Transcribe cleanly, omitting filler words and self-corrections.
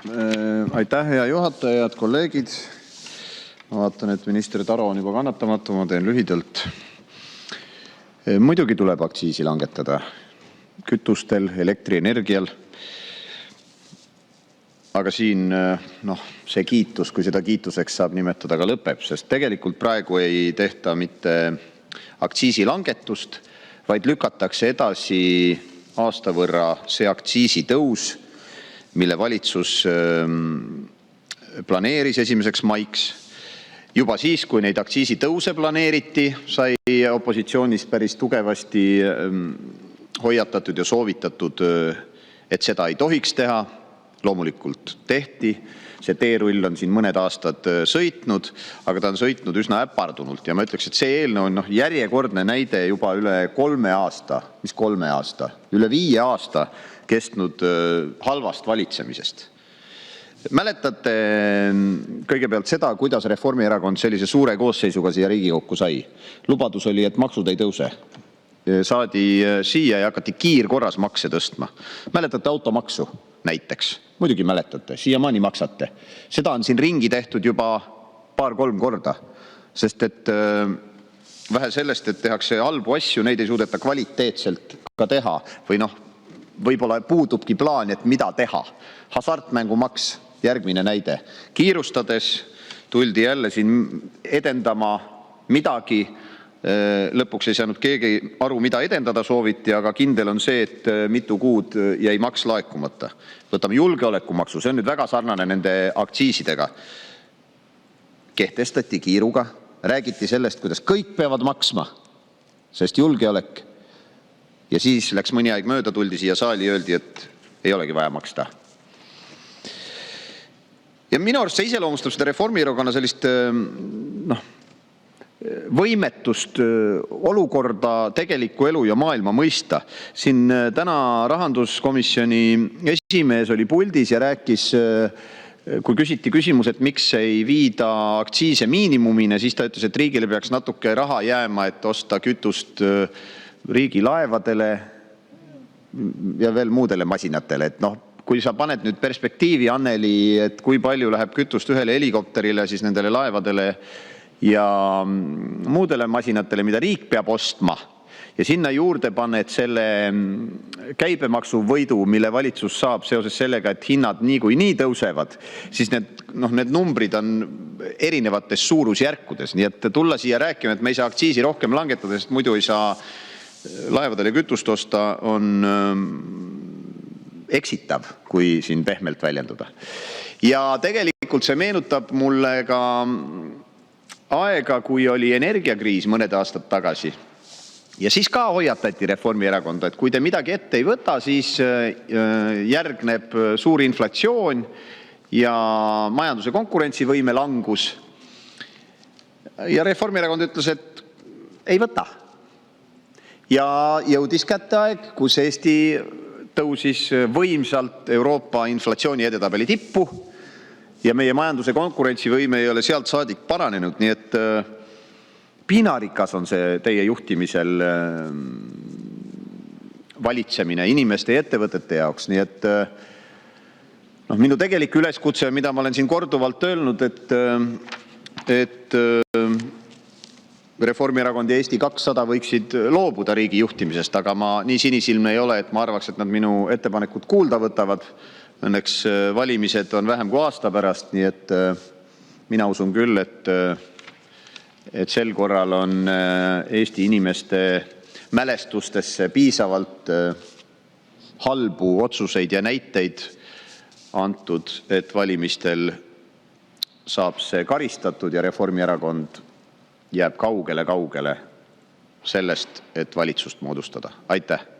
Aitäh, hea juhataja, head kolleegid! Ma vaatan, et minister Taro on juba kannatamatu, ma teen lühidalt. Muidugi tuleb aktsiisi langetada kütustel, elektrienergial. Aga siin see kiitus, kui seda kiituseks saab nimetada, ka lõpeb, sest tegelikult praegu ei tehta mitte aktsiisilangetust, vaid lükatakse edasi aasta võrra see aktsiisitõus, mille valitsus planeeris 1. maiks. Juba siis, kui neid aktsiisitõuse planeeriti, sai opositsioonist päris tugevasti hoiatatud ja soovitatud, et seda ei tohiks teha. Loomulikult tehti. See teerull on siin mõned aastad sõitnud, aga ta on sõitnud üsna äpardunult. Ja ma ütleks, et see eelnõu on järjekordne näide juba üle 3 aasta, mis 3 aasta, üle 5 aasta kestnud halvast valitsemisest. Mäletate kõigepealt seda, kuidas Reformierakond sellise suure koosseisuga siia Riigikokku sai. Lubadus oli, et maksud ei tõuse. Saadi siia ja hakati kiirkorras makse tõstma. Mäletate automaksu näiteks? Muidugi mäletate, siiamaani maksate. Seda on siin ringi tehtud juba 2-3 korda, sest et vähe sellest, et tehakse halbu asju, neid ei suudeta kvaliteetselt ka teha. Või võib-olla puudubki plaan, et mida teha. Hasartmängumaks, järgmine näide. Kiirustades tuldi jälle siin edendama midagi. Lõpuks ei saanud keegi aru, mida edendada sooviti, aga kindel on see, et mitu kuud jäi maks laekumata. Võtame julgeolekumaksu, see on nüüd väga sarnane nende aktsiisidega. Kehtestati kiiruga, räägiti sellest, kuidas kõik peavad maksma, sest julgeolek. Ja siis läks mõni aeg mööda, tuldi siia saali ja öeldi, et ei olegi vaja maksta. Ja minu arust see iseloomustab seda Reformierakonna sellist võimetust olukorda, tegelikku elu ja maailma mõista. Siin täna rahanduskomisjoni esimees oli puldis ja rääkis, kui küsiti küsimus, et miks ei viida aktsiise miinimumine, siis ta ütles, et riigile peaks natuke raha jääma, et osta kütust riigilaevadele ja veel muudele masinatele. Et kui sa paned nüüd perspektiivi, Anneli, et kui palju läheb kütust ühele helikopterile, siis nendele laevadele ja muudele masinatele, mida riik peab ostma, ja sinna juurde paned selle käibemaksuvõidu, mille valitsus saab seoses sellega, et hinnad nii tõusevad, siis need numbrid on erinevates suurusjärkudes. Nii et tulla siia rääkima, et me ei saa aktsiisi rohkem langetada, sest muidu ei saa laevadele kütust osta, on eksitav, kui siin pehmelt väljenduda. Ja tegelikult see meenutab mulle ka aega, kui oli energiakriis mõned aastad tagasi. Ja siis ka hoiatati Reformierakonda, et kui te midagi ette ei võta, siis järgneb suur inflatsioon ja majanduse konkurentsivõime langus. Ja Reformierakond ütles, et ei võta. Ja jõudis kätte aeg, kus Eesti tõusis võimsalt Euroopa inflatsiooni edetabeli tippu ja meie majanduse konkurentsivõime ei ole sealt saadik paranenud. Nii et piinarikas on see teie juhtimisel valitsemine inimeste ja ettevõtete jaoks. Nii et minu tegelik üleskutse, mida ma olen siin korduvalt öelnud, et Reformierakond ja Eesti 200 võiksid loobuda riigi juhtimisest, aga ma nii sinisilmne ei ole, et ma arvaks, et nad minu ettepanekut kuulda võtavad. Õnneks valimised on vähem kui aasta pärast, nii et mina usun küll, et sel korral on Eesti inimeste mälestustesse piisavalt halbu otsuseid ja näiteid antud, et valimistel saab see karistatud ja Reformierakond jääb kaugele sellest, et valitsust moodustada. Aitäh!